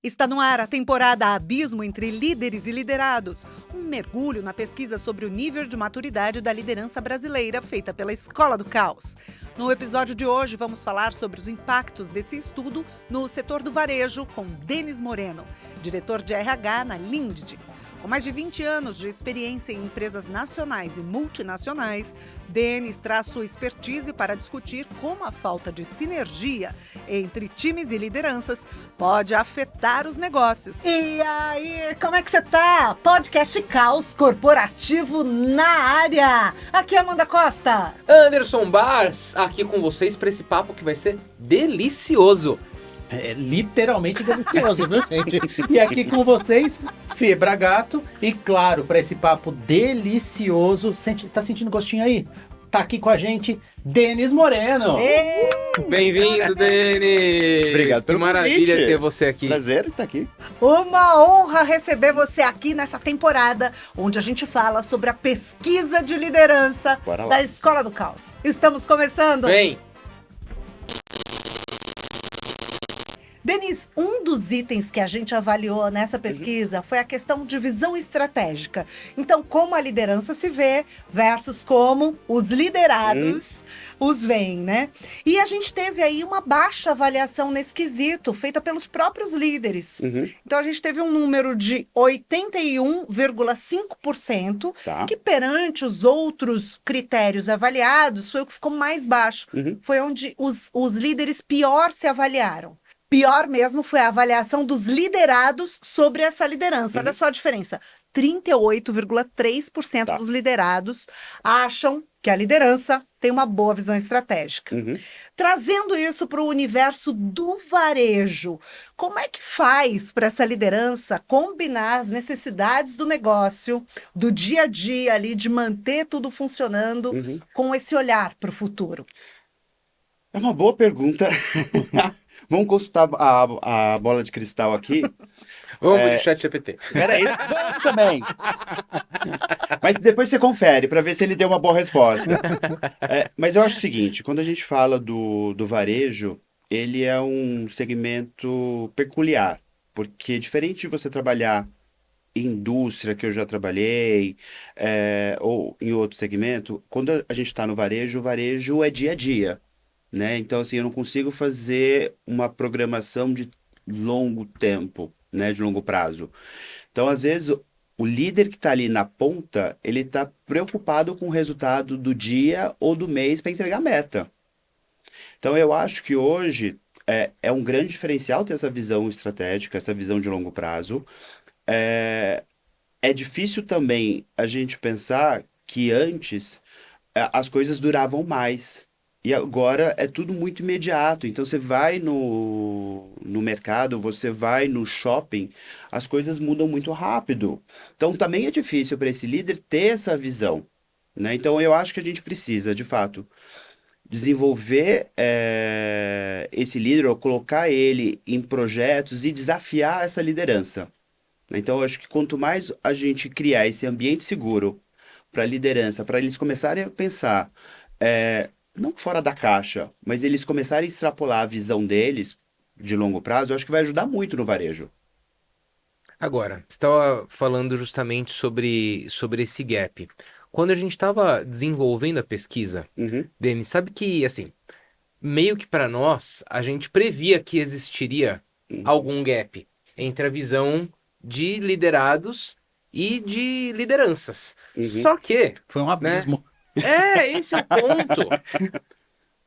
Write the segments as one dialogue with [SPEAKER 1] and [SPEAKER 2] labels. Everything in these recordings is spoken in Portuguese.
[SPEAKER 1] Está no ar a temporada Abismo entre Líderes e Liderados, um mergulho na pesquisa sobre o nível de maturidade da liderança brasileira feita pela Escola do Caos. No episódio de hoje vamos falar sobre os impactos desse estudo no setor do varejo com Denis Moreno, diretor de RH na Lindt. Com mais de 20 anos de experiência em empresas nacionais e multinacionais, Denis traz sua expertise para discutir como a falta de sinergia entre times e lideranças pode afetar os negócios.
[SPEAKER 2] E aí, como é que você tá? Podcast Caos Corporativo na área. Aqui é Amanda Costa.
[SPEAKER 3] Anderson Bars, aqui com vocês para esse papo que vai ser delicioso.
[SPEAKER 4] É literalmente delicioso, viu, gente? E aqui com vocês, Fê Bragato. E claro, para esse papo delicioso, tá sentindo gostinho aí? Tá aqui com a gente, Denis Moreno.
[SPEAKER 3] Bem-vindo, Denis!
[SPEAKER 5] Obrigado pelo
[SPEAKER 3] Que maravilha
[SPEAKER 5] convite.
[SPEAKER 3] ter você aqui.
[SPEAKER 5] Prazer estar aqui.
[SPEAKER 2] Uma honra receber você aqui nessa temporada, onde a gente fala sobre a pesquisa de liderança
[SPEAKER 5] Bora lá.
[SPEAKER 2] da Escola do Caos. Estamos começando?
[SPEAKER 3] Vem!
[SPEAKER 2] Denis, um dos itens que a gente avaliou nessa pesquisa foi a questão de visão estratégica. Então, como a liderança se vê versus como os liderados os veem, né? E a gente teve aí uma baixa avaliação nesse quesito, feita pelos próprios líderes. Então, a gente teve um número de 81,5%,
[SPEAKER 5] Tá.
[SPEAKER 2] que perante os outros critérios avaliados foi o que ficou mais baixo. Foi onde os líderes pior se avaliaram. Pior mesmo foi a avaliação dos liderados sobre essa liderança. Olha só a diferença. 38,3%
[SPEAKER 5] Tá.
[SPEAKER 2] dos liderados acham que a liderança tem uma boa visão estratégica. Trazendo isso para o universo do varejo, como é que faz para essa liderança combinar as necessidades do negócio, do dia a dia ali, de manter tudo funcionando, com esse olhar para o futuro?
[SPEAKER 5] É uma boa pergunta. Vamos consultar a bola de cristal aqui.
[SPEAKER 3] Vamos pro chat GPT.
[SPEAKER 5] Peraí, vamos também. Mas depois você confere para ver se ele deu uma boa resposta. Mas eu acho o seguinte, quando a gente fala do varejo, ele é um segmento peculiar, porque diferente de você trabalhar em indústria, que eu já trabalhei, ou em outro segmento, quando a gente está no varejo, o varejo é dia a dia, né? Então, assim, eu não consigo fazer uma programação de longo tempo, né? De longo prazo. Então, às vezes, o líder que está ali na ponta, ele está preocupado com o resultado do dia ou do mês para entregar a meta. Então, eu acho que hoje é um grande diferencial ter essa visão estratégica, essa visão de longo prazo. É difícil também a gente pensar que antes as coisas duravam mais. E agora é tudo muito imediato. Então você vai no mercado, você vai no shopping, as coisas mudam muito rápido. Então também é difícil para esse líder ter essa visão, né? Então eu acho que a gente precisa, de fato, desenvolver esse líder ou colocar ele em projetos e desafiar essa liderança. Então eu acho que quanto mais a gente criar esse ambiente seguro para a liderança, para eles começarem a pensar não fora da caixa, mas eles começarem a extrapolar a visão deles de longo prazo, eu acho que vai ajudar muito no varejo.
[SPEAKER 3] Agora, você estava falando justamente sobre esse gap. Quando a gente estava desenvolvendo a pesquisa, Denis, sabe que, assim, meio que para nós, a gente previa que existiria algum gap entre a visão de liderados e de lideranças. Só que,
[SPEAKER 4] Foi um abismo.
[SPEAKER 3] esse é o ponto.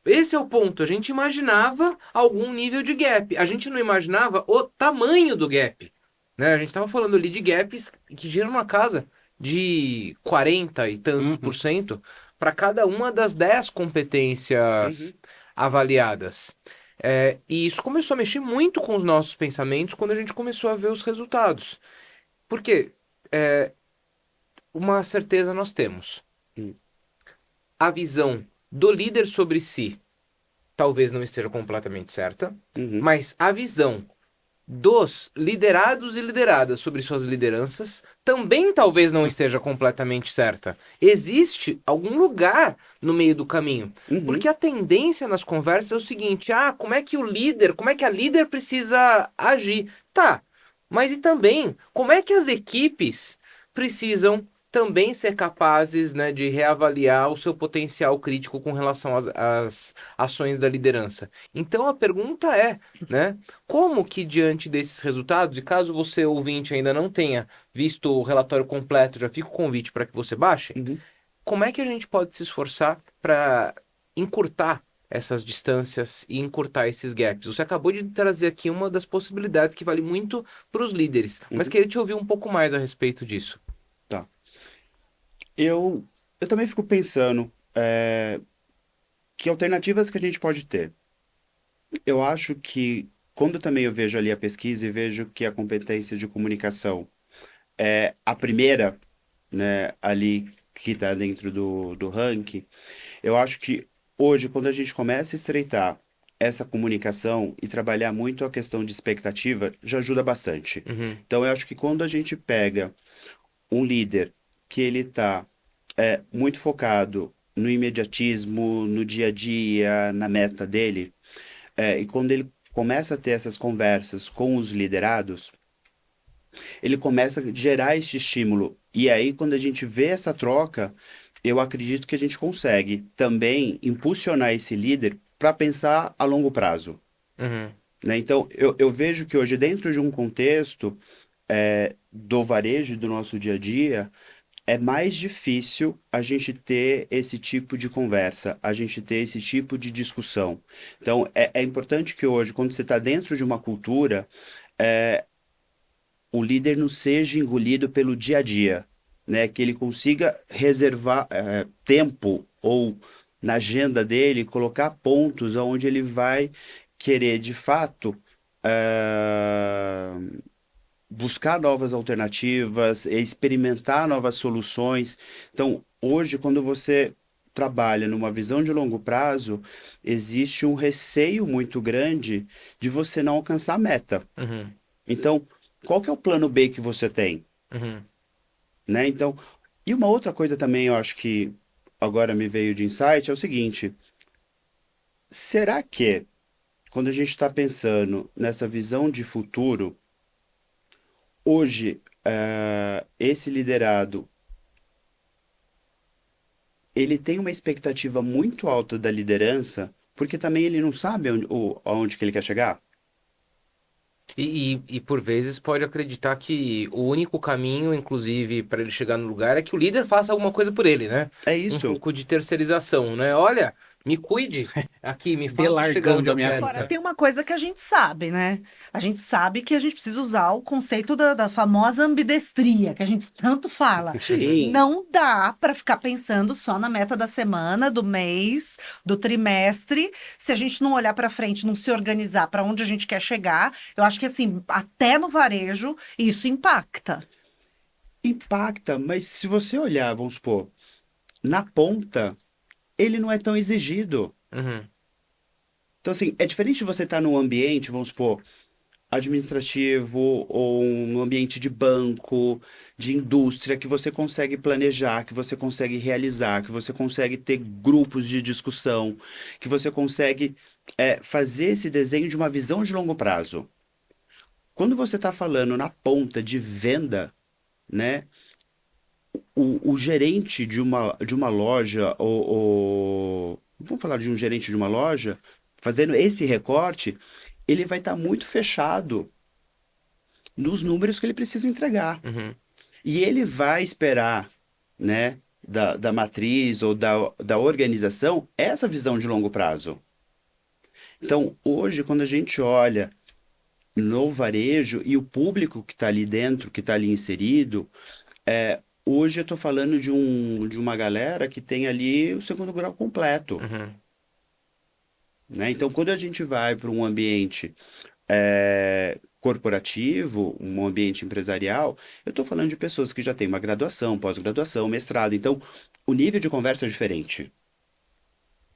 [SPEAKER 3] Esse é o ponto. A gente imaginava algum nível de gap. A gente não imaginava o tamanho do gap, né? A gente estava falando ali de gaps que giram na casa de 40 e tantos por cento para cada uma das 10 competências avaliadas. E isso começou a mexer muito com os nossos pensamentos quando a gente começou a ver os resultados. Porque uma certeza nós temos. A visão do líder sobre si talvez não esteja completamente certa, mas a visão dos liderados e lideradas sobre suas lideranças também talvez não esteja completamente certa. Existe algum lugar no meio do caminho.
[SPEAKER 5] Uhum.
[SPEAKER 3] Porque a tendência nas conversas é o seguinte: como é que a líder precisa agir? Tá, mas e também, como é que as equipes precisam também ser capazes, né, de reavaliar o seu potencial crítico com relação às ações da liderança? Então a pergunta é, né, como que diante desses resultados, e caso você ouvinte ainda não tenha visto o relatório completo, já fica o convite para que você baixe,
[SPEAKER 5] Uhum.
[SPEAKER 3] como é que a gente pode se esforçar para encurtar essas distâncias e encurtar esses gaps? Você acabou de trazer aqui uma das possibilidades que vale muito para os líderes, mas
[SPEAKER 5] Uhum.
[SPEAKER 3] queria te ouvir um pouco mais a respeito disso.
[SPEAKER 5] Tá. Eu também fico pensando que alternativas que a gente pode ter. Eu acho que quando também eu vejo ali a pesquisa e vejo que a competência de comunicação é a primeira, né, ali que está dentro do ranking, eu acho que hoje, quando a gente começa a estreitar essa comunicação e trabalhar muito a questão de expectativa, já ajuda bastante.
[SPEAKER 3] Uhum,
[SPEAKER 5] Então, eu acho que quando a gente pega um líder que ele está muito focado no imediatismo, no dia a dia, na meta dele, e quando ele começa a ter essas conversas com os liderados, ele começa a gerar esse estímulo. E aí, quando a gente vê essa troca, eu acredito que a gente consegue também impulsionar esse líder para pensar a longo prazo,
[SPEAKER 3] uhum,
[SPEAKER 5] né? Então, eu vejo que hoje, dentro de um contexto do varejo, do nosso dia a dia, é mais difícil a gente ter esse tipo de conversa, a gente ter esse tipo de discussão. Então, é importante que hoje, quando você está dentro de uma cultura, o líder não seja engolido pelo dia a dia, né? Que ele consiga reservar tempo ou na agenda dele, colocar pontos onde ele vai querer, de fato, buscar novas alternativas, experimentar novas soluções. Então, hoje, quando você trabalha numa visão de longo prazo, existe um receio muito grande de você não alcançar a meta.
[SPEAKER 3] uhum,
[SPEAKER 5] Então, qual que é o plano B que você tem,
[SPEAKER 3] uhum,
[SPEAKER 5] né? Então, e uma outra coisa também, eu acho que agora me veio de insight, é o seguinte: será que, quando a gente está pensando nessa visão de futuro, hoje, esse liderado ele tem uma expectativa muito alta da liderança, porque também ele não sabe aonde que ele quer chegar.
[SPEAKER 3] E por vezes pode acreditar que o único caminho, inclusive, para ele chegar no lugar é que o líder faça alguma coisa por ele, né?
[SPEAKER 5] É
[SPEAKER 3] Um
[SPEAKER 5] isso.
[SPEAKER 3] pouco de terceirização, né? Olha, me cuide aqui, me faça chegar onde
[SPEAKER 4] Delargando a
[SPEAKER 3] eu
[SPEAKER 4] minha
[SPEAKER 3] quero.
[SPEAKER 2] Agora,
[SPEAKER 4] vida.
[SPEAKER 2] tem uma coisa que a gente sabe, né? A gente sabe que a gente precisa usar o conceito da famosa ambidestria, que a gente tanto fala.
[SPEAKER 5] Sim.
[SPEAKER 2] Não dá para ficar pensando só na meta da semana, do mês, do trimestre, se a gente não olhar para frente, não se organizar para onde a gente quer chegar. Eu acho que, assim, até no varejo, isso impacta.
[SPEAKER 5] Impacta, mas se você olhar, vamos supor, na ponta, ele não é tão exigido.
[SPEAKER 3] Uhum,
[SPEAKER 5] Então, assim, é diferente de você estar num ambiente, vamos supor, administrativo ou um ambiente de banco, de indústria, que você consegue planejar, que você consegue realizar, que você consegue ter grupos de discussão, que você consegue fazer esse desenho de uma visão de longo prazo. Quando você está falando na ponta de venda, né, o gerente de uma loja, vamos falar de um gerente de uma loja, fazendo esse recorte, ele vai estar muito fechado nos números que ele precisa entregar.
[SPEAKER 3] uhum,
[SPEAKER 5] E ele vai esperar, né, da matriz ou da organização essa visão de longo prazo. Então, hoje, quando a gente olha no varejo e o público que está ali dentro, que está ali inserido, hoje eu estou falando de uma galera que tem ali o segundo grau completo,
[SPEAKER 3] uhum.
[SPEAKER 5] né? Então, quando a gente vai para um ambiente corporativo, um ambiente empresarial, eu estou falando de pessoas que já têm uma graduação, pós-graduação, mestrado. Então, o nível de conversa é diferente.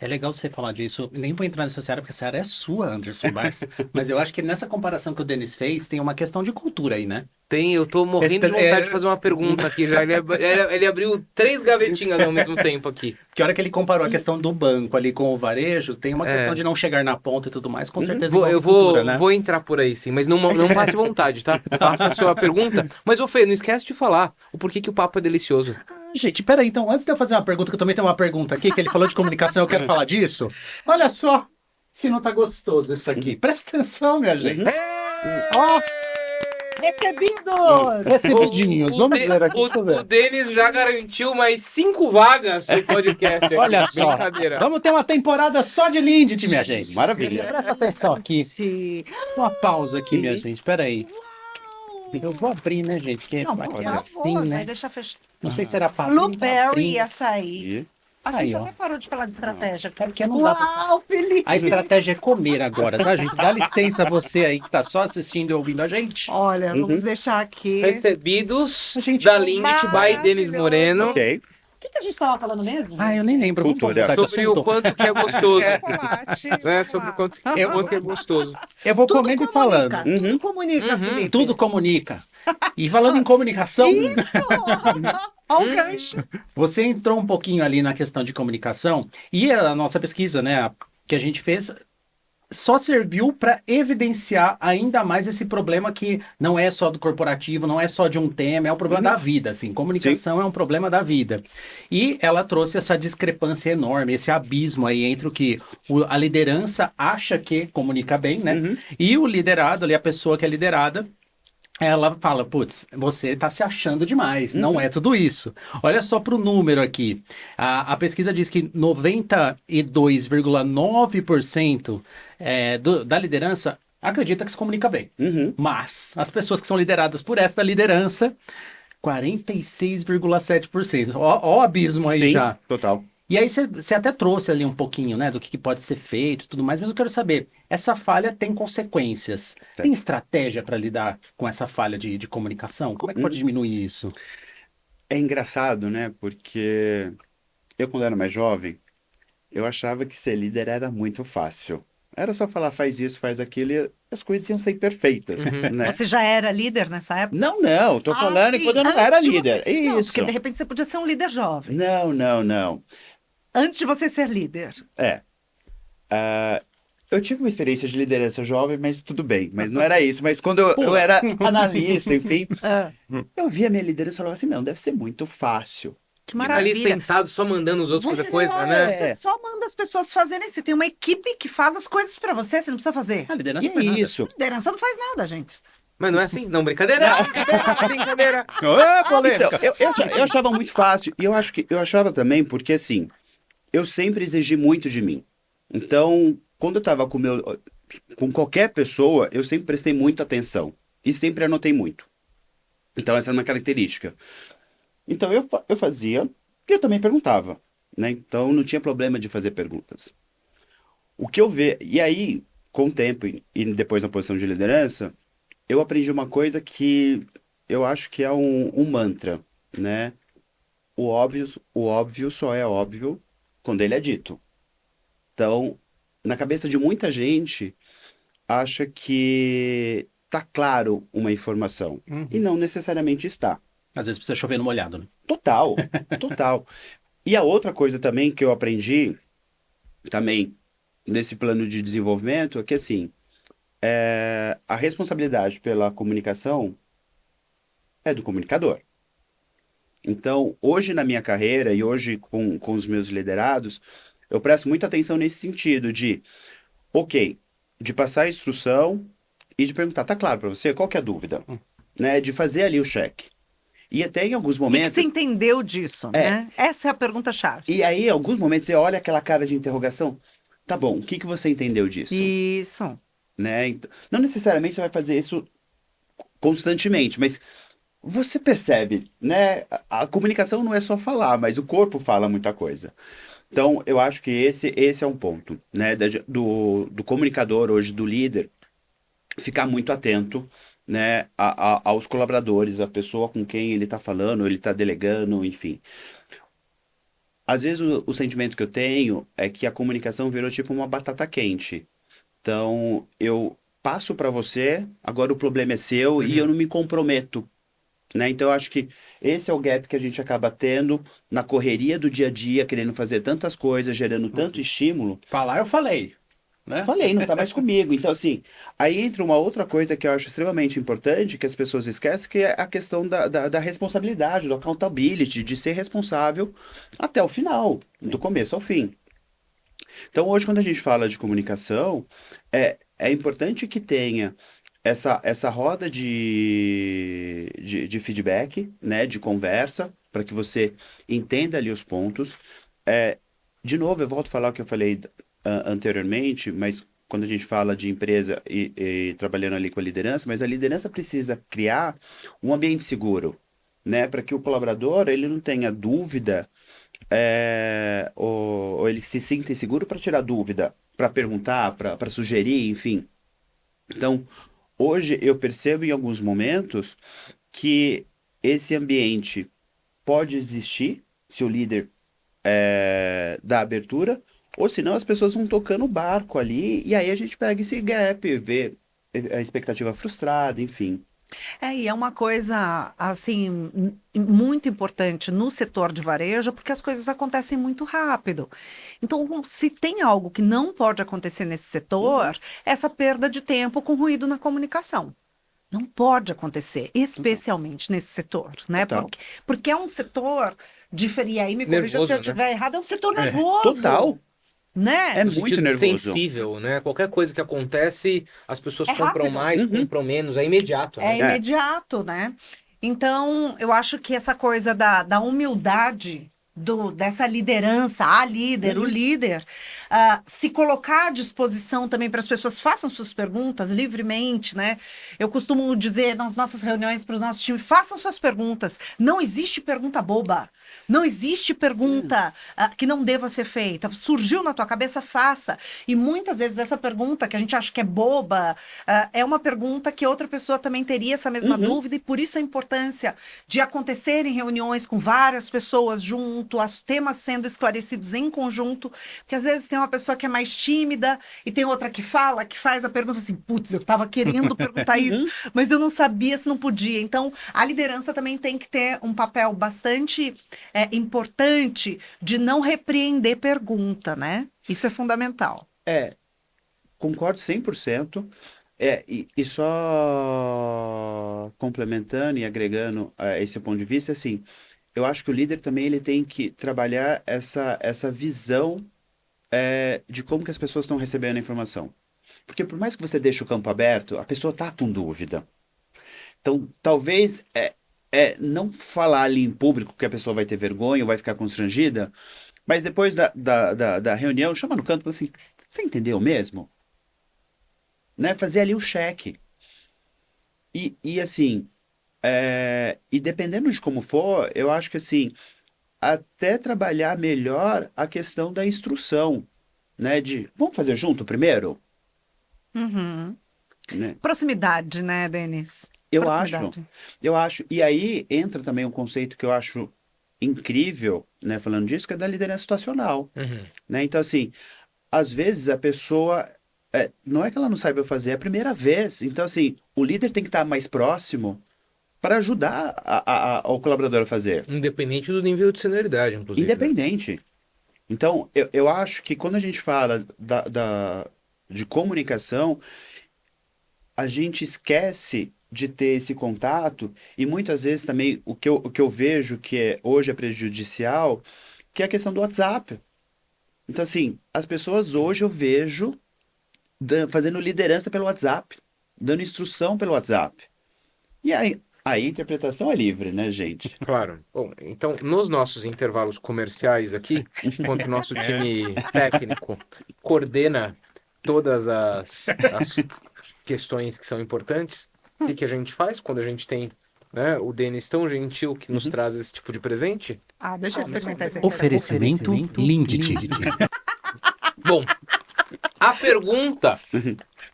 [SPEAKER 4] É legal você falar disso. Nem vou entrar nessa seara, porque essa área é sua, Anderson Barros. Mas eu acho que nessa comparação que o Denis fez, tem uma questão de cultura aí, né?
[SPEAKER 3] Eu tô morrendo de vontade de fazer uma pergunta aqui já. Ele abriu 3 gavetinhas ao mesmo tempo aqui.
[SPEAKER 4] Que a hora que ele comparou a questão do banco ali com o varejo, tem uma questão de não chegar na ponta e tudo mais, com certeza envolve cultura, né?
[SPEAKER 3] Vou entrar por aí, sim, mas não passe vontade, tá? Faça a sua pergunta. Mas, ô Fê, não esquece de falar o porquê que o papo é delicioso.
[SPEAKER 4] Gente, peraí, então, antes de eu fazer uma pergunta, que eu também tenho uma pergunta aqui, que ele falou de comunicação, eu quero falar disso. Olha só, se não tá gostoso isso aqui. Presta atenção, minha gente. Ó,
[SPEAKER 2] Recebidos!
[SPEAKER 4] recebidinhos, vamos ver aqui. Deixa eu
[SPEAKER 3] O
[SPEAKER 4] ver.
[SPEAKER 3] Denis já garantiu mais 5 vagas no podcast aqui.
[SPEAKER 4] Olha só,
[SPEAKER 3] Brincadeira.
[SPEAKER 4] vamos ter uma temporada só de Lindt, minha gente.
[SPEAKER 5] Maravilha.
[SPEAKER 4] Presta atenção aqui. Uma pausa aqui, minha gente, peraí. Eu vou abrir, né, gente? Porque
[SPEAKER 2] Não,
[SPEAKER 4] vai
[SPEAKER 2] por
[SPEAKER 4] ser
[SPEAKER 2] favor,
[SPEAKER 4] assim,
[SPEAKER 2] vai
[SPEAKER 4] né?
[SPEAKER 2] deixar fechado.
[SPEAKER 4] Não sei se era fácil.
[SPEAKER 2] Blueberry e açaí.
[SPEAKER 5] E
[SPEAKER 2] A
[SPEAKER 4] Aí,
[SPEAKER 2] gente
[SPEAKER 4] ó.
[SPEAKER 2] até parou de falar de estratégia.
[SPEAKER 4] Porque não dá pra...
[SPEAKER 2] Uau, Felipe!
[SPEAKER 4] A estratégia é comer agora, tá, gente? Dá licença você aí que tá só assistindo e ouvindo a gente.
[SPEAKER 2] Olha, vamos deixar aqui.
[SPEAKER 3] Recebidos
[SPEAKER 4] Gente,
[SPEAKER 3] da Lindt by
[SPEAKER 2] maravilhoso.
[SPEAKER 3] Denis Moreno.
[SPEAKER 5] ok.
[SPEAKER 2] O que a gente estava falando mesmo?
[SPEAKER 4] Ah, eu nem lembro. Vamos
[SPEAKER 5] Cultura.
[SPEAKER 4] voltar de
[SPEAKER 3] Sobre o
[SPEAKER 4] assunto?
[SPEAKER 3] quanto que é gostoso.
[SPEAKER 2] Chocolate.
[SPEAKER 3] Né? Sobre o quanto que é gostoso.
[SPEAKER 4] Eu vou
[SPEAKER 2] Tudo
[SPEAKER 4] comendo e
[SPEAKER 2] comunica,
[SPEAKER 4] falando.
[SPEAKER 2] tudo comunica, Felipe.
[SPEAKER 4] Tudo comunica. E falando em comunicação,
[SPEAKER 2] Isso! Olha o gancho.
[SPEAKER 4] você entrou um pouquinho ali na questão de comunicação e a nossa pesquisa, né, que a gente fez, só serviu para evidenciar ainda mais esse problema que não é só do corporativo, não é só de um tema, é um problema da vida, assim. Comunicação é um problema da vida. E ela trouxe essa discrepância enorme, esse abismo aí entre o que a liderança acha que comunica bem, né? E o liderado, ali, a pessoa que é liderada, ela fala, putz, você está se achando demais, não é tudo isso. Olha só para o número aqui. A pesquisa diz que 92,9% da liderança acredita que se comunica bem. Mas as pessoas que são lideradas por esta liderança, 46,7%. Ó o abismo aí
[SPEAKER 5] Sim,
[SPEAKER 4] já.
[SPEAKER 5] total.
[SPEAKER 4] E aí você até trouxe ali um pouquinho, né, do que pode ser feito e tudo mais, mas eu quero saber, essa falha tem consequências? Tem estratégia para lidar com essa falha de comunicação? Como é que pode diminuir isso?
[SPEAKER 5] É engraçado, né? Porque eu, quando era mais jovem, eu achava que ser líder era muito fácil. Era só falar, faz isso, faz aquilo, e as coisas iam ser perfeitas, né?
[SPEAKER 2] Você já era líder nessa época?
[SPEAKER 5] Não, tô falando
[SPEAKER 2] sim,
[SPEAKER 5] quando eu não
[SPEAKER 2] antes
[SPEAKER 5] era
[SPEAKER 2] de
[SPEAKER 5] líder.
[SPEAKER 2] você- Não,
[SPEAKER 5] Isso.
[SPEAKER 2] porque de repente você podia ser um líder jovem.
[SPEAKER 5] Não.
[SPEAKER 2] Antes de você ser líder.
[SPEAKER 5] Eu tive uma experiência de liderança jovem, mas tudo bem. Mas não era isso. Mas quando eu era analista, enfim,
[SPEAKER 2] Ah,
[SPEAKER 5] eu via a minha liderança e falava assim, não, deve ser muito fácil.
[SPEAKER 2] que
[SPEAKER 3] Fica ali
[SPEAKER 2] maravilha.
[SPEAKER 3] sentado só mandando os outros fazer coisa,
[SPEAKER 2] só,
[SPEAKER 3] né?
[SPEAKER 2] você só manda as pessoas fazerem. Você tem uma equipe que faz as coisas pra você, você não precisa fazer.
[SPEAKER 4] A liderança
[SPEAKER 5] E
[SPEAKER 4] não faz
[SPEAKER 5] é
[SPEAKER 4] nada.
[SPEAKER 5] isso.
[SPEAKER 2] Liderança não faz nada, gente.
[SPEAKER 3] Mas não é assim? Não, brincadeira. Brincadeira.
[SPEAKER 5] Então, eu achava muito fácil. E eu achava também porque, assim, eu sempre exigi muito de mim. Então, quando eu tava com qualquer pessoa, eu sempre prestei muita atenção. E sempre anotei muito. Então, essa era uma característica. Então, eu fazia e eu também perguntava, né? Então, não tinha problema de fazer perguntas. O que eu vejo... E aí, com o tempo e depois na posição de liderança, eu aprendi uma coisa que eu acho que é um mantra, né? O óbvio só é óbvio quando ele é dito. Então, na cabeça de muita gente, acha que tá claro uma informação. E não necessariamente está.
[SPEAKER 4] Às vezes precisa chover no molhado, né?
[SPEAKER 5] Total. E a outra coisa também que eu aprendi, também nesse plano de desenvolvimento, é que assim, a responsabilidade pela comunicação é do comunicador. Então, hoje na minha carreira e hoje com os meus liderados, eu presto muita atenção nesse sentido de, de passar a instrução e de perguntar, tá claro para você? Qual que é a dúvida? Né? De fazer ali o check. E até em alguns
[SPEAKER 2] O que
[SPEAKER 5] momentos...
[SPEAKER 2] você entendeu disso, né? Essa é a pergunta-chave.
[SPEAKER 5] E aí, em alguns momentos, você olha aquela cara de interrogação. Tá bom, o que você entendeu disso?
[SPEAKER 2] Isso.
[SPEAKER 5] Né? Então, não necessariamente você vai fazer isso constantemente, mas você percebe, né? A comunicação não é só falar, mas o corpo fala muita coisa. Então, eu acho que esse é um ponto, né? Do comunicador hoje, do líder, ficar muito atento, né, aos colaboradores, a pessoa com quem ele está falando, ele está delegando, enfim. às vezes o sentimento que eu tenho é que a comunicação virou tipo uma batata quente. Então, eu passo para você, agora o problema é seu e eu não me comprometo, né? Então, eu acho que esse é o gap que a gente acaba tendo na correria do dia a dia, querendo fazer tantas coisas, gerando tanto estímulo.
[SPEAKER 4] Falar, eu falei, né?
[SPEAKER 5] Falei, não tá mais comigo. Então, assim, aí entra uma outra coisa que eu acho extremamente importante, que as pessoas esquecem, que é a questão da responsabilidade, do accountability, de ser responsável até o final, do começo ao fim. Então, hoje, quando a gente fala de comunicação, é importante que tenha essa roda de feedback, né, de conversa, para que você entenda ali os pontos. É, de novo, eu volto a falar o que eu falei anteriormente, mas quando a gente fala de empresa e trabalhando ali com a liderança, mas a liderança precisa criar um ambiente seguro, né, para que o colaborador ele não tenha dúvida ou ele se sinta inseguro para tirar dúvida, para perguntar, para sugerir, enfim. Então, hoje eu percebo em alguns momentos que esse ambiente pode existir se o líder dá abertura, ou senão as pessoas vão tocando o barco ali, e aí a gente pega esse gap, vê a expectativa frustrada, enfim.
[SPEAKER 2] E é uma coisa, assim, muito importante no setor de varejo, porque as coisas acontecem muito rápido. Então, se tem algo que não pode acontecer nesse setor, essa perda de tempo com ruído na comunicação. Não pode acontecer, especialmente nesse setor, né?
[SPEAKER 5] Total.
[SPEAKER 2] Porque é um setor e aí me corrija
[SPEAKER 3] Nervoso,
[SPEAKER 2] se eu
[SPEAKER 3] né?
[SPEAKER 2] estiver errado, é um setor nervoso.
[SPEAKER 5] Total.
[SPEAKER 2] Né?
[SPEAKER 5] É
[SPEAKER 3] No
[SPEAKER 5] muito
[SPEAKER 3] sentido
[SPEAKER 5] nervoso.
[SPEAKER 3] sensível, né? Qualquer coisa que acontece, as pessoas
[SPEAKER 2] É
[SPEAKER 3] compram
[SPEAKER 2] rápido.
[SPEAKER 3] mais, compram menos, é imediato,
[SPEAKER 2] É
[SPEAKER 3] né?
[SPEAKER 2] imediato, né? Então, eu acho que essa coisa da humildade, dessa liderança, a líder, o líder, se colocar à disposição também para as pessoas façam suas perguntas livremente, né? Eu costumo dizer nas nossas reuniões para o nosso time, façam suas perguntas. Não existe pergunta boba. Não existe pergunta que não deva ser feita. Surgiu na tua cabeça, faça. E muitas vezes essa pergunta que a gente acha que é boba, é uma pergunta que outra pessoa também teria essa mesma dúvida, e por isso a importância de acontecerem reuniões com várias pessoas junto, os temas sendo esclarecidos em conjunto, porque às vezes tem uma pessoa que é mais tímida e tem outra que fala, que faz a pergunta assim, putz, eu estava querendo perguntar isso, mas eu não sabia se não podia. Então, a liderança também tem que ter um papel bastante importante de não repreender pergunta, né? Isso é fundamental.
[SPEAKER 5] Concordo 100%. E só complementando e agregando esse ponto de vista, assim, eu acho que o líder também ele tem que trabalhar essa visão de como que as pessoas estão recebendo a informação. Porque por mais que você deixe o campo aberto, a pessoa está com dúvida. Então, talvez não falar ali em público que a pessoa vai ter vergonha ou vai ficar constrangida, mas depois da reunião, chama no canto e fala assim, você entendeu mesmo? Né? Fazer ali o cheque. E assim, e dependendo de como for, eu acho que assim, até trabalhar melhor a questão da instrução, né? De, vamos fazer junto primeiro?
[SPEAKER 2] Uhum.
[SPEAKER 5] Né?
[SPEAKER 2] Proximidade, né, Denis?
[SPEAKER 5] Eu acho,
[SPEAKER 2] Proximidade.
[SPEAKER 5] e aí entra também um conceito que eu acho incrível, né, falando disso, que é da liderança situacional, né? Então, assim, às vezes a pessoa, não é que ela não saiba fazer, é a primeira vez. Então, assim, o líder tem que estar mais próximo para ajudar o colaborador a fazer.
[SPEAKER 3] Independente do nível de senioridade, inclusive. né?
[SPEAKER 5] Independente. Então, eu acho que quando a gente fala de comunicação, a gente esquece de ter esse contato e muitas vezes também o que eu vejo que hoje é prejudicial, que é a questão do WhatsApp. Então, assim, as pessoas hoje eu vejo fazendo liderança pelo WhatsApp, dando instrução pelo WhatsApp. E aí a interpretação é livre, né, gente?
[SPEAKER 3] Claro. Bom, então, nos nossos intervalos comerciais aqui, enquanto o nosso time técnico coordena todas as questões que são importantes, o que a gente faz quando a gente tem, né, o Denis tão gentil que nos traz esse tipo de presente?
[SPEAKER 2] Deixa eu experimentar esse aqui.
[SPEAKER 4] Oferecimento Lindt.
[SPEAKER 3] Bom, a pergunta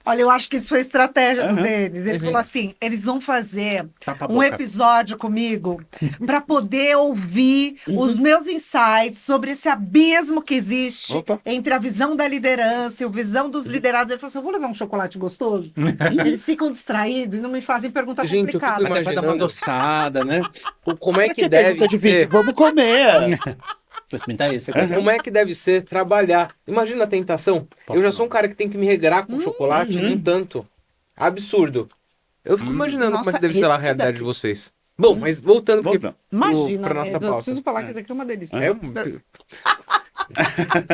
[SPEAKER 2] Olha, eu acho que isso foi estratégia do
[SPEAKER 5] Aham.
[SPEAKER 2] Denis. Ele falou assim: eles vão fazer
[SPEAKER 4] Tapa a
[SPEAKER 2] um
[SPEAKER 4] boca.
[SPEAKER 2] episódio comigo para poder ouvir os meus insights sobre esse abismo que existe
[SPEAKER 5] Opa.
[SPEAKER 2] entre a visão da liderança e a visão dos liderados. Ele falou assim: eu vou levar um chocolate gostoso. Eles ficam distraídos e não me fazem pergunta
[SPEAKER 3] Gente, eu fico
[SPEAKER 2] complicada.
[SPEAKER 4] Até vai dar uma
[SPEAKER 3] imaginando.
[SPEAKER 4] adoçada, né?
[SPEAKER 3] Como é
[SPEAKER 5] Mas
[SPEAKER 3] que
[SPEAKER 5] pergunta
[SPEAKER 3] deve
[SPEAKER 5] difícil,
[SPEAKER 3] ser?
[SPEAKER 5] vamos comer.
[SPEAKER 4] Vou experimentar esse.
[SPEAKER 3] Como é que deve ser trabalhar? Imagina a tentação.
[SPEAKER 4] Posso
[SPEAKER 3] Eu já
[SPEAKER 4] não.
[SPEAKER 3] sou um cara que tem que me regrar com chocolate, num tanto. Absurdo. Eu fico imaginando como é
[SPEAKER 2] Nossa,
[SPEAKER 3] que deve ser lá a
[SPEAKER 2] esse
[SPEAKER 3] realidade
[SPEAKER 2] daqui.
[SPEAKER 3] de vocês. Bom, mas voltando
[SPEAKER 5] Voltando.
[SPEAKER 2] Imagina,
[SPEAKER 3] pra nossa
[SPEAKER 2] eu
[SPEAKER 3] pauta.
[SPEAKER 2] preciso falar que isso aqui é uma delícia.
[SPEAKER 3] É,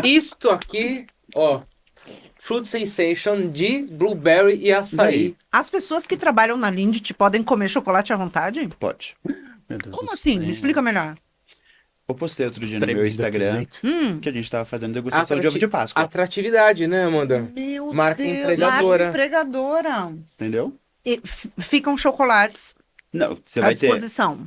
[SPEAKER 3] isto aqui, ó, Fruit Sensation de blueberry e açaí.
[SPEAKER 2] As pessoas que trabalham na Lindt podem comer chocolate à vontade?
[SPEAKER 5] Pode.
[SPEAKER 4] Meu Deus
[SPEAKER 2] Como
[SPEAKER 4] do
[SPEAKER 2] assim?
[SPEAKER 4] céu.
[SPEAKER 2] Me explica melhor.
[SPEAKER 5] Eu postei outro dia no
[SPEAKER 4] Tremendo
[SPEAKER 5] meu Instagram
[SPEAKER 4] presente.
[SPEAKER 5] que a gente tava fazendo degustação de ovo de Páscoa.
[SPEAKER 3] Atratividade, né, Amanda?
[SPEAKER 2] Meu
[SPEAKER 3] Marca
[SPEAKER 2] Deus,
[SPEAKER 3] empregadora.
[SPEAKER 2] marca empregadora.
[SPEAKER 5] Entendeu?
[SPEAKER 2] E ficam chocolates
[SPEAKER 5] Não, você
[SPEAKER 2] à
[SPEAKER 5] vai ter.
[SPEAKER 2] disposição.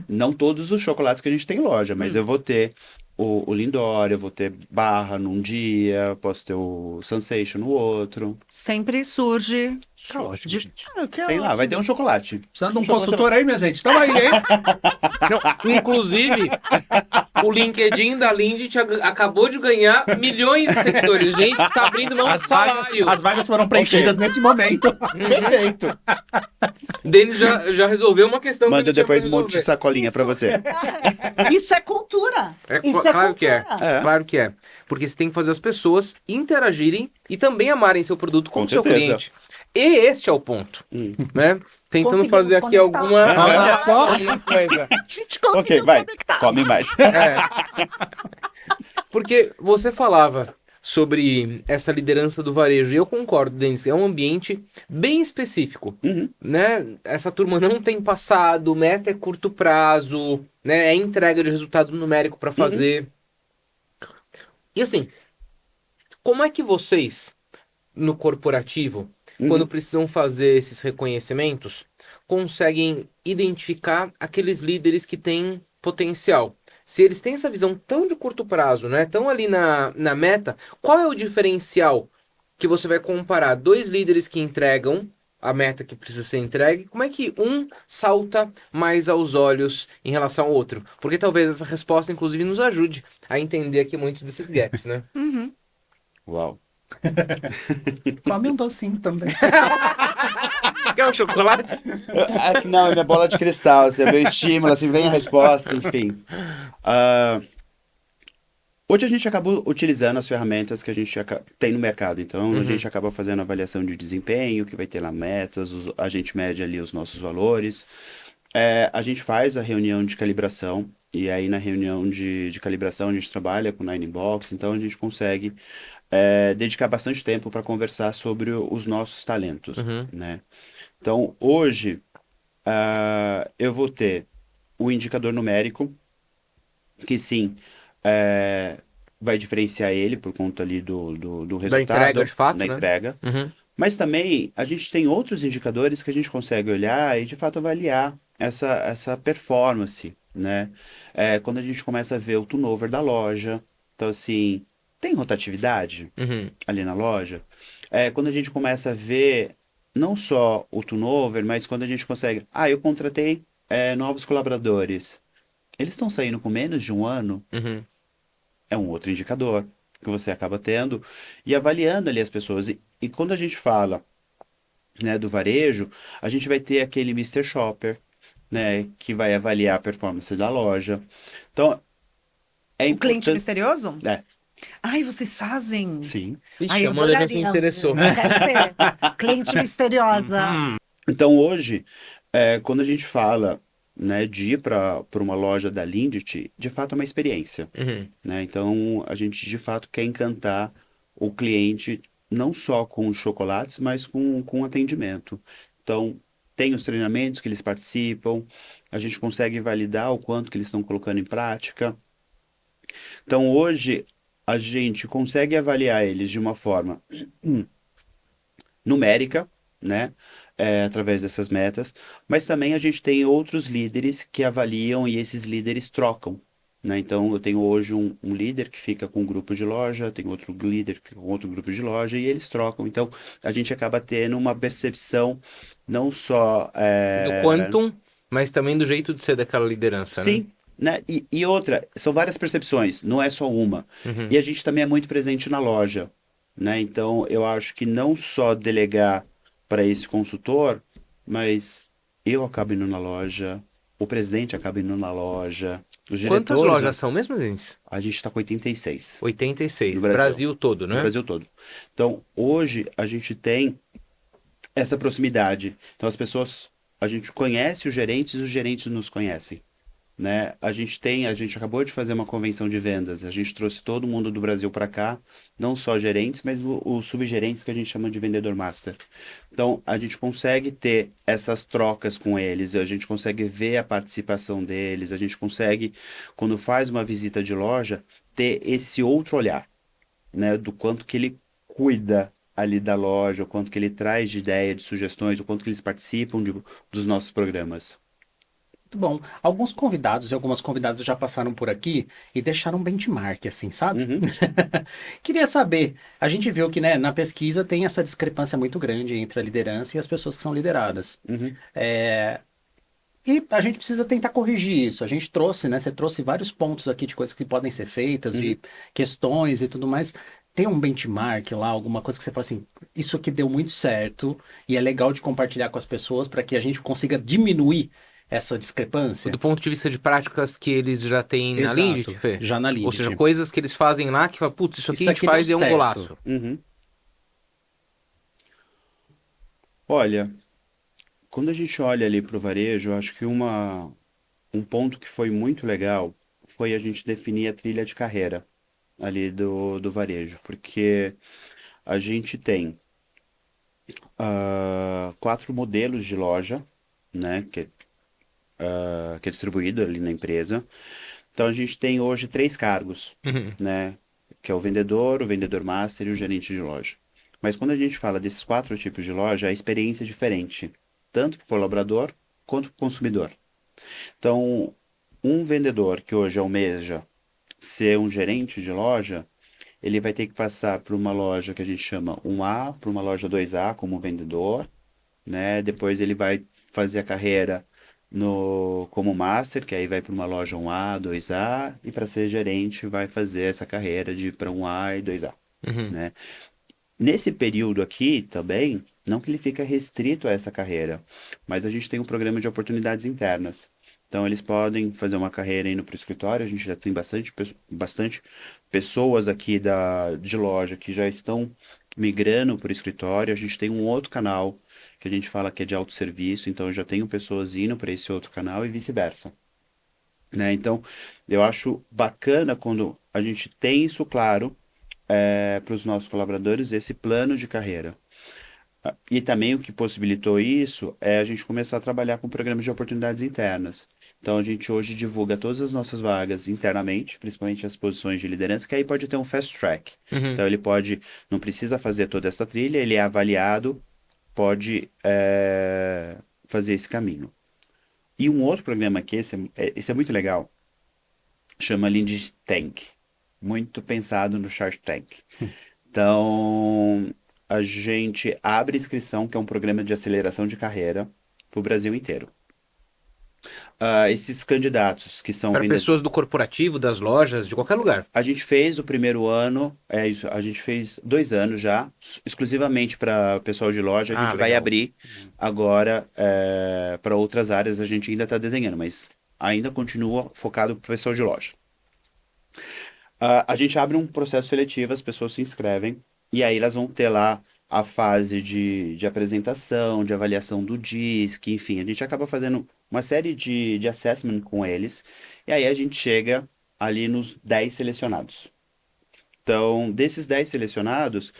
[SPEAKER 5] Não todos os chocolates que a gente tem em loja, mas eu vou ter o Lindor, eu vou ter barra num dia, posso ter o Sensation no outro.
[SPEAKER 2] Sempre surge.
[SPEAKER 4] Tá ótimo,
[SPEAKER 2] de-
[SPEAKER 4] gente.
[SPEAKER 2] Ah, que
[SPEAKER 5] Tem lá,
[SPEAKER 2] ótimo.
[SPEAKER 5] vai ter um chocolate.
[SPEAKER 4] Precisando de um
[SPEAKER 5] Chocolate-
[SPEAKER 4] consultor aí, minha gente. Tamo aí, hein?
[SPEAKER 3] Não, inclusive, o LinkedIn da Lindt acabou de ganhar milhões de seguidores. Gente, tá abrindo mão de salário.
[SPEAKER 4] As vagas foram preenchidas nesse momento.
[SPEAKER 5] Perfeito.
[SPEAKER 3] Denis já resolveu uma questão que
[SPEAKER 5] Manda
[SPEAKER 3] ele tinha pra
[SPEAKER 5] depois um monte de
[SPEAKER 3] resolver.
[SPEAKER 5] sacolinha pra você.
[SPEAKER 2] Isso é cultura. Isso é
[SPEAKER 3] Claro que é.
[SPEAKER 2] cultura.
[SPEAKER 5] É.
[SPEAKER 3] Claro que é. Porque você tem que fazer as pessoas interagirem e também amarem seu produto como
[SPEAKER 5] Com
[SPEAKER 3] seu
[SPEAKER 5] certeza.
[SPEAKER 3] cliente. E este é o ponto, né? Tentando
[SPEAKER 2] Conseguimos
[SPEAKER 3] fazer aqui
[SPEAKER 2] conectar.
[SPEAKER 3] alguma...
[SPEAKER 4] Olha só.
[SPEAKER 5] Alguma coisa.
[SPEAKER 2] A gente conseguiu
[SPEAKER 5] Ok, vai.
[SPEAKER 2] conectar.
[SPEAKER 5] Come mais.
[SPEAKER 3] É. Porque você falava sobre essa liderança do varejo, e eu concordo, Denis, é um ambiente bem específico,
[SPEAKER 5] Uhum.
[SPEAKER 3] né? Essa turma não tem passado, meta é curto prazo, né? É entrega de resultado numérico para fazer. E assim, como é que vocês, no corporativo, quando precisam fazer esses reconhecimentos, conseguem identificar aqueles líderes que têm potencial? Se eles têm essa visão tão de curto prazo, né? Tão ali na meta, qual é o diferencial que você vai comparar dois líderes que entregam a meta que precisa ser entregue? Como é que um salta mais aos olhos em relação ao outro? Porque talvez essa resposta, inclusive, nos ajude a entender aqui muito desses gaps, né?
[SPEAKER 5] Uau.
[SPEAKER 4] Come um docinho também.
[SPEAKER 3] Quer um chocolate?
[SPEAKER 5] Não, é minha bola de cristal, assim, é meu estímulo, assim, vem a resposta, enfim. Hoje a gente acaba utilizando as ferramentas que a gente tem no mercado, então a gente acaba fazendo avaliação de desempenho, que vai ter lá metas, a gente mede ali os nossos valores. A gente faz a reunião de calibração, e aí na reunião de calibração a gente trabalha com Nine Box, então a gente consegue dedicar bastante tempo para conversar sobre os nossos talentos, né? Então, hoje, eu vou ter o indicador numérico, que sim, vai diferenciar ele por conta ali do resultado.
[SPEAKER 3] entrega, de fato,
[SPEAKER 5] da
[SPEAKER 3] né?
[SPEAKER 5] entrega. Mas também a gente tem outros indicadores que a gente consegue olhar e de fato avaliar essa performance, né? Quando a gente começa a ver o turnover da loja, então assim, tem rotatividade ali na loja? Quando a gente começa a ver não só o turnover, mas quando a gente consegue, eu contratei novos colaboradores, eles estão saindo com menos de um ano, é um outro indicador que você acaba tendo e avaliando ali as pessoas. E quando a gente fala, né, do varejo, a gente vai ter aquele Mr. Shopper, né, que vai avaliar a performance da loja. Então, é
[SPEAKER 2] O cliente
[SPEAKER 5] importante...
[SPEAKER 2] misterioso?
[SPEAKER 5] É,
[SPEAKER 2] Ai, vocês fazem?
[SPEAKER 5] sim.
[SPEAKER 3] Ixi,
[SPEAKER 2] Ai,
[SPEAKER 3] a
[SPEAKER 2] eu
[SPEAKER 3] Amanda já se
[SPEAKER 2] adoraria.
[SPEAKER 3] interessou.
[SPEAKER 2] Quero ser cliente misteriosa.
[SPEAKER 5] Então, hoje, quando a gente fala, né, de ir para uma loja da Lindt, de fato é uma experiência, né? Então, a gente de fato quer encantar o cliente não só com os chocolates, mas com atendimento. Então, tem os treinamentos que eles participam, a gente consegue validar o quanto que eles estão colocando em prática. Então, hoje, a gente consegue avaliar eles de uma forma numérica, né? Através dessas metas, mas também a gente tem outros líderes que avaliam e esses líderes trocam, né? Então, eu tenho hoje um líder que fica com um grupo de loja, tem outro líder que fica com outro grupo de loja, e eles trocam. Então, a gente acaba tendo uma percepção não só...
[SPEAKER 3] Do quantum, mas também do jeito de ser daquela liderança, né?
[SPEAKER 5] Sim, né? E outra, são várias percepções, não é só uma.
[SPEAKER 3] Uhum.
[SPEAKER 5] E a gente também é muito presente na loja, né? Então, eu acho que não só delegar para esse consultor, mas eu acabo indo na loja, o presidente acaba indo na loja, os
[SPEAKER 3] Quantas
[SPEAKER 5] diretores,
[SPEAKER 3] lojas são mesmo, gente?
[SPEAKER 5] a gente está com 86
[SPEAKER 3] 86.
[SPEAKER 5] no Brasil,
[SPEAKER 3] Brasil todo,
[SPEAKER 5] no
[SPEAKER 3] né?
[SPEAKER 5] Brasil todo. Então, hoje a gente tem essa proximidade. Então, as pessoas, a gente conhece os gerentes e os gerentes nos conhecem, né? A gente acabou de fazer uma convenção de vendas. A gente trouxe todo mundo do Brasil para cá, não só gerentes, mas os subgerentes que a gente chama de vendedor master. Então, a gente consegue ter essas trocas com eles, a gente consegue ver a participação deles, a gente consegue, quando faz uma visita de loja, ter esse outro olhar, né? Do quanto que ele cuida ali da loja, o quanto que ele traz de ideia, de sugestões, o quanto que eles participam dos nossos programas.
[SPEAKER 4] Muito bom. Alguns convidados e algumas convidadas já passaram por aqui e deixaram um benchmark, assim, sabe?
[SPEAKER 5] Uhum,
[SPEAKER 4] Queria saber, a gente viu que, né, na pesquisa tem essa discrepância muito grande entre a liderança e as pessoas que são lideradas.
[SPEAKER 5] uhum,
[SPEAKER 4] E a gente precisa tentar corrigir isso. A gente trouxe, né? Você trouxe vários pontos aqui de coisas que podem ser feitas,
[SPEAKER 5] uhum.
[SPEAKER 4] de questões e tudo mais. Tem um benchmark lá, alguma coisa que você fala assim, isso aqui deu muito certo e é legal de compartilhar com as pessoas para que a gente consiga diminuir essa discrepância?
[SPEAKER 3] Do ponto de vista de práticas que eles já têm na
[SPEAKER 4] Exato,
[SPEAKER 3] Lindt, Fê?
[SPEAKER 4] já na
[SPEAKER 3] Ou seja,
[SPEAKER 4] Lindt.
[SPEAKER 3] coisas que eles fazem lá que fala, putz, isso aqui
[SPEAKER 4] Isso
[SPEAKER 3] a gente
[SPEAKER 4] aqui
[SPEAKER 3] faz e
[SPEAKER 4] deu
[SPEAKER 3] é um
[SPEAKER 4] certo.
[SPEAKER 3] golaço.
[SPEAKER 5] Uhum. Olha, quando a gente olha ali para o varejo, eu acho que um ponto que foi muito legal foi a gente definir a trilha de carreira ali do varejo, porque a gente tem quatro modelos de loja, né, que é distribuído ali na empresa. Então a gente tem hoje três cargos,
[SPEAKER 3] Uhum.
[SPEAKER 5] né, que é o vendedor master e o gerente de loja. Mas quando a gente fala desses quatro tipos de loja, a experiência é diferente, tanto para o colaborador quanto para o consumidor. Então, um vendedor que hoje almeja ser um gerente de loja, ele vai ter que passar por uma loja que a gente chama 1A, para uma loja 2A como vendedor, né? Depois ele vai fazer a carreira no como master, que aí vai para uma loja 1A, 2A, e para ser gerente vai fazer essa carreira de para 1A e 2A,
[SPEAKER 3] Uhum.
[SPEAKER 5] né? Nesse período aqui também, não que ele fica restrito a essa carreira, mas a gente tem um programa de oportunidades internas. Então, eles podem fazer uma carreira indo para o escritório. A gente já tem bastante pessoas aqui de loja que já estão migrando para o escritório. A gente tem um outro canal que a gente fala que é de autosserviço. Então, eu já tenho pessoas indo para esse outro canal e vice-versa, né? Então, eu acho bacana quando a gente tem isso claro para os nossos colaboradores, esse plano de carreira. E também o que possibilitou isso é a gente começar a trabalhar com programas de oportunidades internas. Então a gente hoje divulga todas as nossas vagas internamente, principalmente as posições de liderança, que aí pode ter um fast track.
[SPEAKER 3] Uhum.
[SPEAKER 5] Então ele pode, não precisa fazer toda essa trilha, ele é avaliado, pode fazer esse caminho. E um outro programa que esse é muito legal, chama Lead Tank, muito pensado no Shark Tank. Então, a gente abre inscrição, que é um programa de aceleração de carreira, para o Brasil inteiro. Esses candidatos que são
[SPEAKER 3] Para pessoas do corporativo, das lojas, de qualquer lugar.
[SPEAKER 5] a gente fez o primeiro ano, a gente fez 2 anos já, exclusivamente para pessoal de loja. A gente vai
[SPEAKER 3] Legal.
[SPEAKER 5] abrir agora para outras áreas, a gente ainda está desenhando, mas ainda continua focado para o pessoal de loja. A gente abre um processo seletivo, as pessoas se inscrevem, e aí elas vão ter lá a fase de apresentação, de avaliação do DISC, enfim, a gente acaba fazendo uma série de assessment com eles, e aí a gente chega ali nos 10 selecionados. Então, desses 10 selecionados,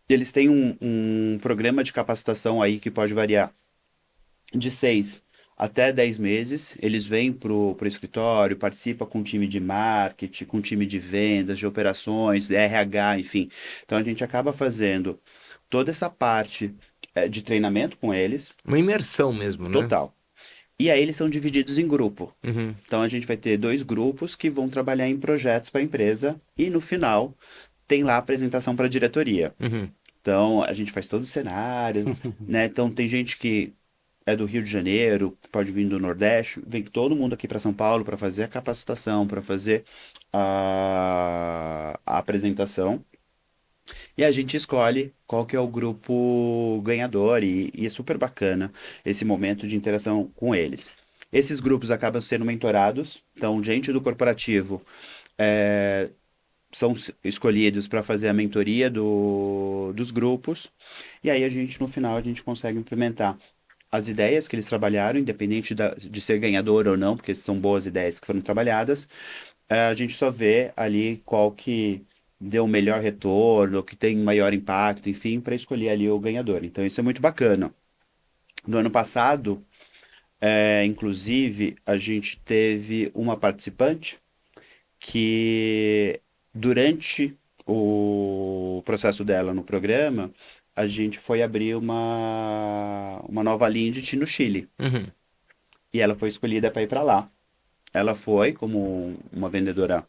[SPEAKER 5] eles têm um programa de capacitação aí que pode variar de 6 até 10 meses. Eles vêm pro escritório, participam com o time de marketing, com o time de vendas, de operações, de RH, enfim. Então a gente acaba fazendo toda essa parte de treinamento com eles,
[SPEAKER 3] Uma imersão mesmo, né?
[SPEAKER 5] total. E aí eles são divididos em grupo.
[SPEAKER 3] Uhum.
[SPEAKER 5] Então a gente vai ter 2 grupos que vão trabalhar em projetos para a empresa e no final tem lá a apresentação para a diretoria.
[SPEAKER 3] Uhum.
[SPEAKER 5] Então a gente faz todo o cenário, né? Então tem gente que é do Rio de Janeiro, pode vir do Nordeste, vem todo mundo aqui para São Paulo para fazer a capacitação, para fazer a apresentação. E a gente escolhe qual que é o grupo ganhador e é super bacana esse momento de interação com eles. Esses grupos acabam sendo mentorados, então gente do corporativo são escolhidos para fazer a mentoria dos grupos, e aí a gente, no final, a gente consegue implementar as ideias que eles trabalharam, independente de ser ganhador ou não, porque são boas ideias que foram trabalhadas, a gente só vê ali qual que deu o melhor retorno, que tem maior impacto, enfim, para escolher ali o ganhador. Então isso é muito bacana. No ano passado, inclusive, a gente teve uma participante que, durante o processo dela no programa, a gente foi abrir uma nova linha de no Chile.
[SPEAKER 3] Uhum.
[SPEAKER 5] E ela foi escolhida para ir para lá. Ela foi como uma vendedora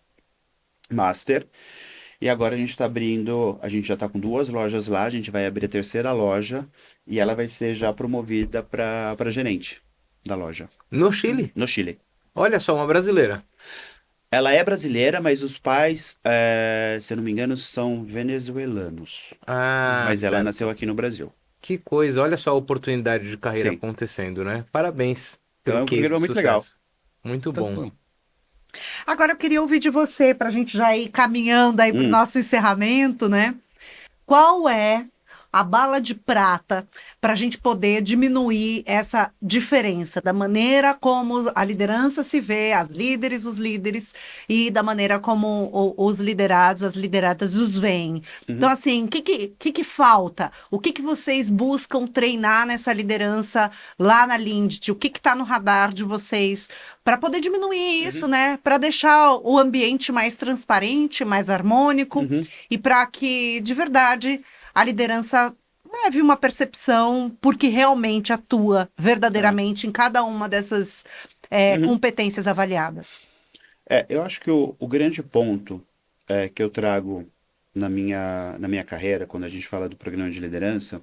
[SPEAKER 5] master. E agora a gente está abrindo, a gente já está com 2 lojas lá, a gente vai abrir a 3ª loja e ela vai ser já promovida para gerente da loja,
[SPEAKER 3] No Chile.
[SPEAKER 5] no Chile.
[SPEAKER 3] Olha só, uma brasileira.
[SPEAKER 5] Ela é brasileira, mas os pais, se eu não me engano, são venezuelanos.
[SPEAKER 3] Ah,
[SPEAKER 5] Mas ela
[SPEAKER 3] certo.
[SPEAKER 5] nasceu aqui no Brasil.
[SPEAKER 3] Que coisa, olha só a oportunidade de carreira
[SPEAKER 5] Sim.
[SPEAKER 3] acontecendo, né? Parabéns.
[SPEAKER 5] Então
[SPEAKER 3] pelo
[SPEAKER 5] é um
[SPEAKER 3] case
[SPEAKER 5] programa
[SPEAKER 3] de
[SPEAKER 5] muito
[SPEAKER 3] sucesso.
[SPEAKER 5] legal.
[SPEAKER 3] Muito bom.
[SPEAKER 2] Agora eu queria ouvir de você, para a gente já ir caminhando aí para o nosso encerramento, né? Qual é a bala de prata para a gente poder diminuir essa diferença da maneira como a liderança se vê, as líderes, os líderes, e da maneira como os liderados, as lideradas os veem? Então, assim, o que falta? O que vocês buscam treinar nessa liderança lá na Lindt? O que está no radar de vocês para poder diminuir isso, né? Para deixar o ambiente mais transparente, mais harmônico e para que, de verdade, a liderança leve uma percepção porque realmente atua verdadeiramente em cada uma dessas competências avaliadas.
[SPEAKER 5] Eu acho que o grande ponto que eu trago na minha carreira, quando a gente fala do programa de liderança,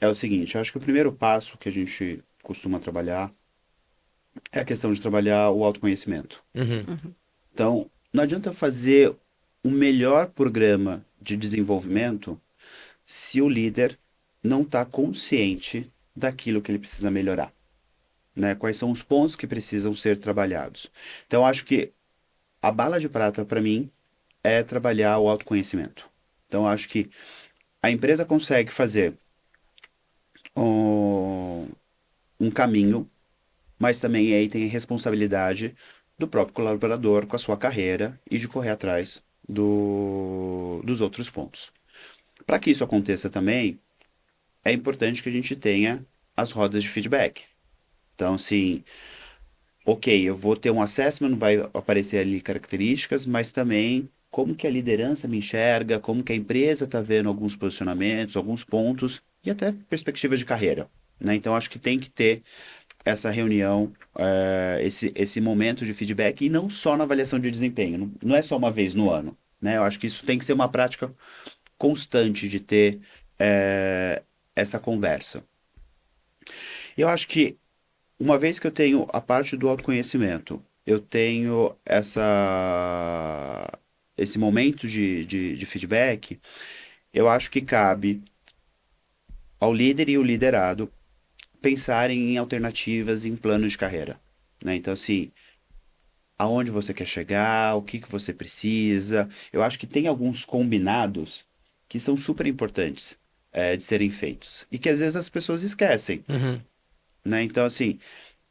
[SPEAKER 5] é o seguinte: eu acho que o primeiro passo que a gente costuma trabalhar é a questão de trabalhar o autoconhecimento.
[SPEAKER 3] Uhum.
[SPEAKER 5] Então, não adianta fazer o melhor programa de desenvolvimento se o líder não está consciente daquilo que ele precisa melhorar, né? Quais são os pontos que precisam ser trabalhados. Então, acho que a bala de prata, para mim, é trabalhar o autoconhecimento. Então, acho que a empresa consegue fazer um caminho, mas também aí tem a responsabilidade do próprio colaborador com a sua carreira e de correr atrás dos outros pontos. Para que isso aconteça também, é importante que a gente tenha as rodas de feedback. Então, assim, ok, eu vou ter um assessment, vai aparecer ali características, mas também como que a liderança me enxerga, como que a empresa está vendo alguns posicionamentos, alguns pontos e até perspectivas de carreira, né? Então, acho que tem que ter essa reunião, esse momento de feedback, e não só na avaliação de desempenho, não é só uma vez no ano, né? Eu acho que isso tem que ser uma prática constante de ter essa conversa. Eu acho que uma vez que eu tenho a parte do autoconhecimento, eu tenho esse momento de feedback, eu acho que cabe ao líder e o liderado pensarem em alternativas, em planos de carreira, né? Então, assim, aonde você quer chegar, o que você precisa. Eu acho que tem alguns combinados que são super importantes de serem feitos e que às vezes as pessoas esquecem, né? Então, assim,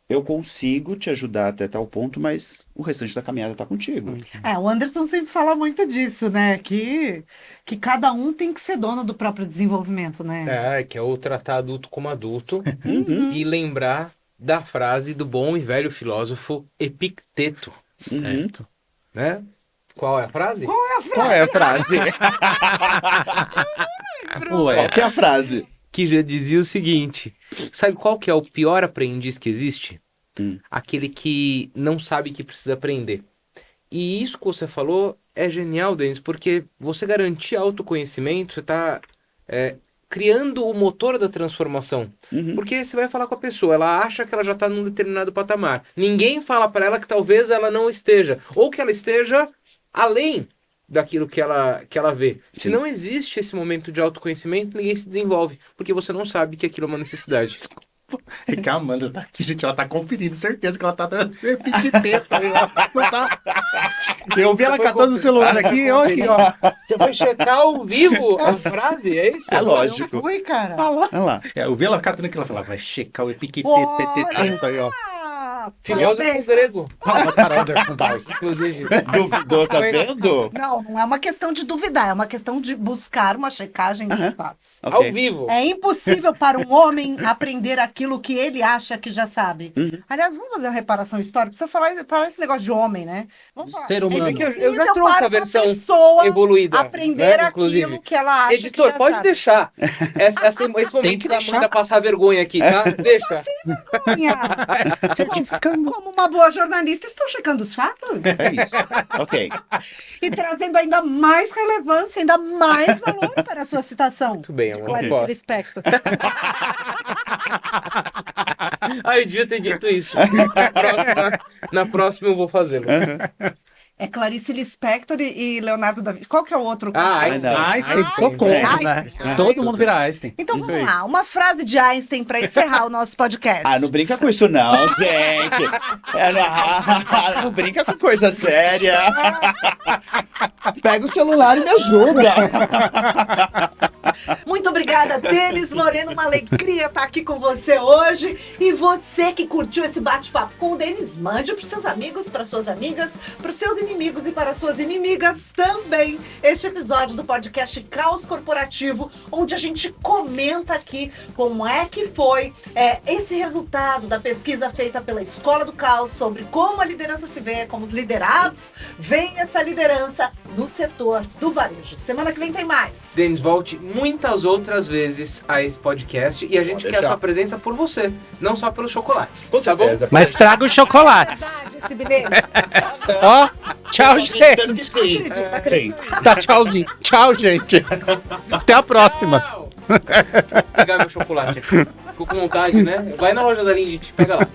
[SPEAKER 5] eu consigo te ajudar até tal ponto, mas o restante da caminhada está contigo.
[SPEAKER 2] O Anderson sempre fala muito disso, né? Que cada um tem que ser dono do próprio desenvolvimento, né?
[SPEAKER 3] Que é o tratar adulto como adulto e lembrar da frase do bom e velho filósofo Epicteto,
[SPEAKER 4] Certo.
[SPEAKER 3] né? Qual é a frase?
[SPEAKER 5] Qual é a frase?
[SPEAKER 4] Ué,
[SPEAKER 5] Qual que é a frase?
[SPEAKER 3] Que já dizia o seguinte: sabe qual que é o pior aprendiz que existe? aquele que não sabe que precisa aprender. E isso que você falou é genial, Denis, porque você garantir autoconhecimento, você está criando o motor da transformação. Porque você vai falar com a pessoa, ela acha que ela já está num determinado patamar. Ninguém fala para ela que talvez ela não esteja, ou que ela esteja além daquilo que ela vê. Se não existe esse momento de autoconhecimento, ninguém se desenvolve, porque você não sabe que aquilo é uma necessidade.
[SPEAKER 4] É que a Amanda tá aqui, gente. Ela tá conferindo, certeza que ela tá dando piqueteta. Não tá. Eu vi ela catando o celular aqui, ó.
[SPEAKER 3] Você foi checar ao vivo a frase, é isso?
[SPEAKER 5] É lógico.
[SPEAKER 2] Não fui, cara.
[SPEAKER 5] Olha lá.
[SPEAKER 4] Eu vi ela catando aqui, ela falou, vai checar o piqueteta aí, ó.
[SPEAKER 3] Filhosa com grego.
[SPEAKER 4] Palmas para Anderson Dawes.
[SPEAKER 3] Inclusive.
[SPEAKER 5] Duvidou, tá vendo?
[SPEAKER 2] Não é uma questão de duvidar, é uma questão de buscar uma checagem dos fatos.
[SPEAKER 5] Ok.
[SPEAKER 3] Ao vivo.
[SPEAKER 2] É impossível para um homem aprender aquilo que ele acha que já sabe. Aliás, vamos fazer uma reparação histórica. Precisa falar esse negócio de homem, né? Vamos falar.
[SPEAKER 4] Ser humano.
[SPEAKER 2] É
[SPEAKER 3] Eu já
[SPEAKER 2] impossível
[SPEAKER 3] trouxe
[SPEAKER 2] para
[SPEAKER 3] a versão
[SPEAKER 2] uma pessoa
[SPEAKER 3] evoluída.
[SPEAKER 2] aprender
[SPEAKER 3] né, inclusive.
[SPEAKER 2] aquilo que ela acha
[SPEAKER 3] Editor,
[SPEAKER 2] que já
[SPEAKER 3] pode
[SPEAKER 2] sabe.
[SPEAKER 3] deixar esse momento
[SPEAKER 4] que
[SPEAKER 3] da
[SPEAKER 4] deixar.
[SPEAKER 3] Amanda passar vergonha aqui, tá? Deixa.
[SPEAKER 4] Certificando.
[SPEAKER 2] Como uma boa jornalista, estou checando os fatos
[SPEAKER 5] É isso. Ok.
[SPEAKER 2] e trazendo ainda mais relevância, ainda mais valor para a sua citação.
[SPEAKER 3] Muito bem, Amanda.
[SPEAKER 2] Clarice
[SPEAKER 3] Posso.
[SPEAKER 2] Lispector.
[SPEAKER 3] Eu devia ter dito isso. Na próxima eu vou fazê-lo.
[SPEAKER 2] É Clarice Lispector e Leonardo da Vinci. Qual que é o outro?
[SPEAKER 3] Einstein.
[SPEAKER 4] Einstein,
[SPEAKER 2] Ah,
[SPEAKER 4] socorro,
[SPEAKER 2] Einstein.
[SPEAKER 4] né?
[SPEAKER 2] Einstein.
[SPEAKER 4] Todo mundo vira Einstein.
[SPEAKER 2] Então
[SPEAKER 3] Isso
[SPEAKER 2] vamos
[SPEAKER 3] aí.
[SPEAKER 2] lá, uma frase de Einstein para encerrar o nosso podcast.
[SPEAKER 5] Ah, não brinca com isso não, gente. Não brinca com coisa séria. Pega o celular e me ajuda.
[SPEAKER 2] Muito obrigada, Denis Moreno. Uma alegria estar aqui com você hoje. E você que curtiu esse bate-papo com o Denis, mande para os seus amigos, para suas amigas, para os seus inimigos e para suas inimigas também este episódio do podcast Caos Corporativo, onde a gente comenta aqui como é que foi esse resultado da pesquisa feita pela Escola do Caos sobre como a liderança se vê, como os liderados veem essa liderança no setor do varejo. Semana que vem tem mais.
[SPEAKER 3] Denis, volte muitas outras vezes a esse podcast e a gente quer a sua presença por você, não só pelos chocolates. Tá bom?
[SPEAKER 4] Mas traga os chocolates.
[SPEAKER 2] Verdade, esse bilhete.
[SPEAKER 4] Ó, tchau, gente.
[SPEAKER 2] Acredito, acredito.
[SPEAKER 4] Tá, tchauzinho. Tchau, gente. Até a próxima.
[SPEAKER 3] Tchau. Vou pegar meu chocolate aqui. Ficou com vontade, né? Vai na loja da Lindt, pega lá.